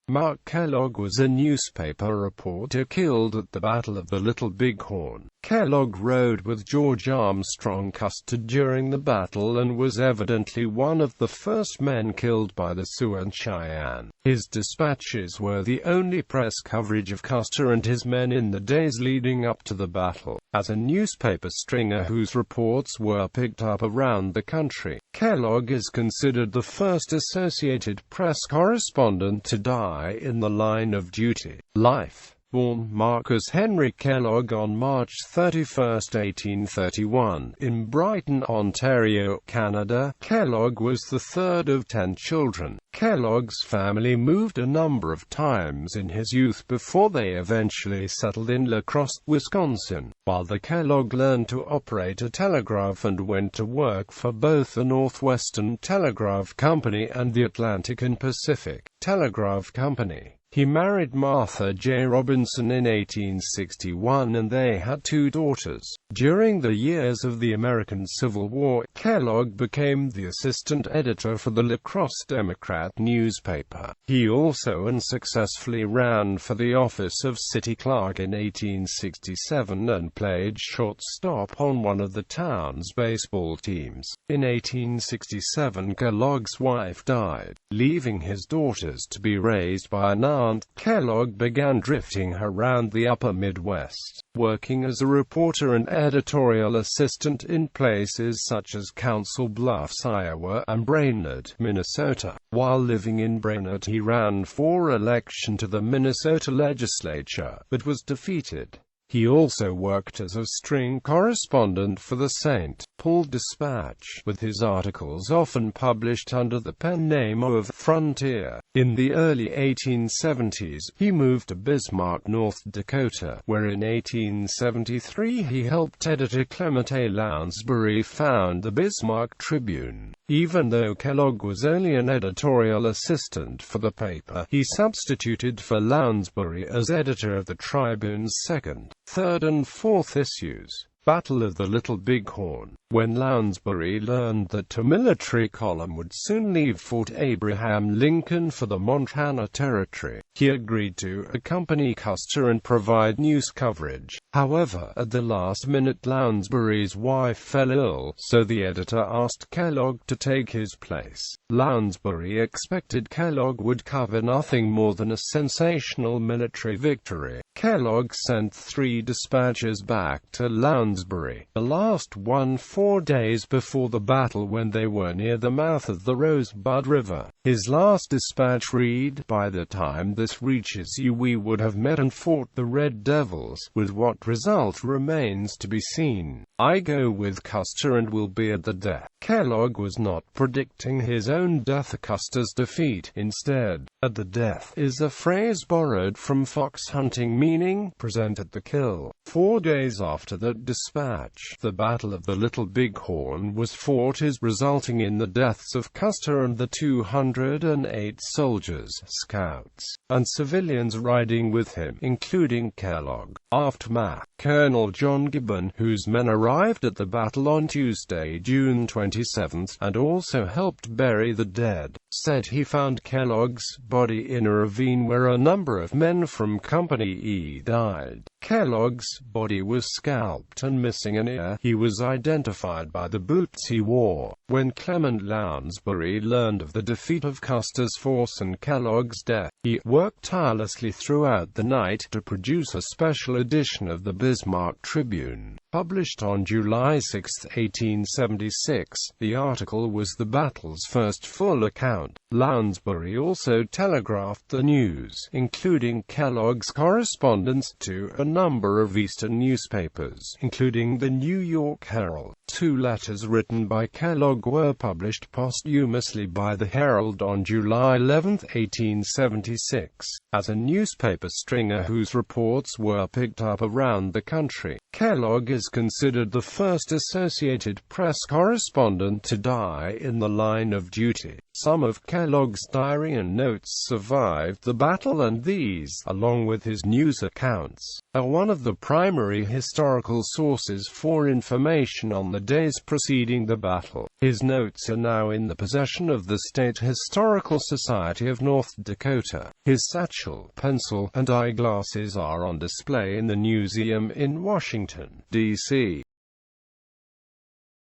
Mark Kellogg was a newspaper reporter killed at the Battle of the Little Bighorn. Kellogg rode with George Armstrong Custer during the battle and was evidently one of the first men killed by the Sioux and Cheyenne. His dispatches were the only press coverage of Custer and his men in the days leading up to the battle. As a newspaper stringer whose reports were picked up around the country, Kellogg is considered the first Associated Press correspondent to die in the line of duty. Life. Born Marcus Henry Kellogg on March 31, 1831, in Brighton, Ontario, Canada, Kellogg was the third of 10 children. Kellogg's family moved a number of times in his youth before they eventually settled in La Crosse, Wisconsin. While the Kellogg learned to operate a telegraph and went to work for both the Northwestern Telegraph Company and the Atlantic and Pacific Telegraph Company. He married Martha J. Robinson in 1861 and they had 2 daughters. During the years of the American Civil War, Kellogg became the assistant editor for the La Crosse Democrat newspaper. He also unsuccessfully ran for the office of city clerk in 1867 and played shortstop on one of the town's baseball teams. In 1867, Kellogg's wife died, leaving his daughters to be raised by an aunt. Kellogg began drifting around the upper Midwest, working as a reporter and editorial assistant in places such as Council Bluffs, Iowa, and Brainerd, Minnesota. While living in Brainerd, he ran for election to the Minnesota legislature, but was defeated. He also worked as a string correspondent for the St. Paul Dispatch, with his articles often published under the pen name of Frontier. In the early 1870s, he moved to Bismarck, North Dakota, where in 1873 he helped editor Clement A. Lounsbury found the Bismarck Tribune. Even though Kellogg was only an editorial assistant for the paper, he substituted for Lounsbury as editor of the Tribune's 2nd, 3rd and 4th issues. Battle of the Little Bighorn. When Lounsbury learned that a military column would soon leave Fort Abraham Lincoln for the Montana Territory, he agreed to accompany Custer and provide news coverage. However, at the last minute Lounsbury's wife fell ill, so the editor asked Kellogg to take his place. Lounsbury expected Kellogg would cover nothing more than a sensational military victory. Kellogg sent 3 dispatches back to Lounsbury, the last one 4 days before the battle when they were near the mouth of the Rosebud River. His last dispatch read, "By the time this reaches you we would have met and fought the Red Devils. With what result remains to be seen. I go with Custer and will be at the death." Kellogg was not predicting his own death or Custer's defeat. Instead, "at the death" is a phrase borrowed from fox hunting meaning present at the kill. 4 days after that dispatch, the Battle of the Little Bighorn was fought, resulting in the deaths of Custer and the 208 soldiers, scouts, and civilians riding with him, including Kellogg. Aftermath. Colonel John Gibbon, whose men arrived at the battle on Tuesday, June 27, and also helped bury the dead, said he found Kellogg's body in a ravine where a number of men from Company E died. Kellogg's body was scalped and missing an ear. He was identified by the boots he wore. When Clement Lounsbury learned of the defeat of Custer's force and Kellogg's death, he worked tirelessly throughout the night to produce a special edition of the Bismarck Tribune. Published on July 6, 1876, the article was the battle's first full account. Lounsbury also telegraphed the news, including Kellogg's correspondence to a number of Eastern newspapers, including the New York Herald. 2 letters written by Kellogg were published posthumously by the Herald on July 11, 1876. As a newspaper stringer whose reports were picked up around the country, Kellogg is considered the first Associated Press correspondent to die in the line of duty. Some of Kellogg's diary and notes survived the battle, and these, along with his news accounts, are one of the primary historical sources for information on the days preceding the battle. His notes are now in the possession of the State Historical Society of North Dakota. His satchel, pencil, and eyeglasses are on display in the museum in Washington, D.C.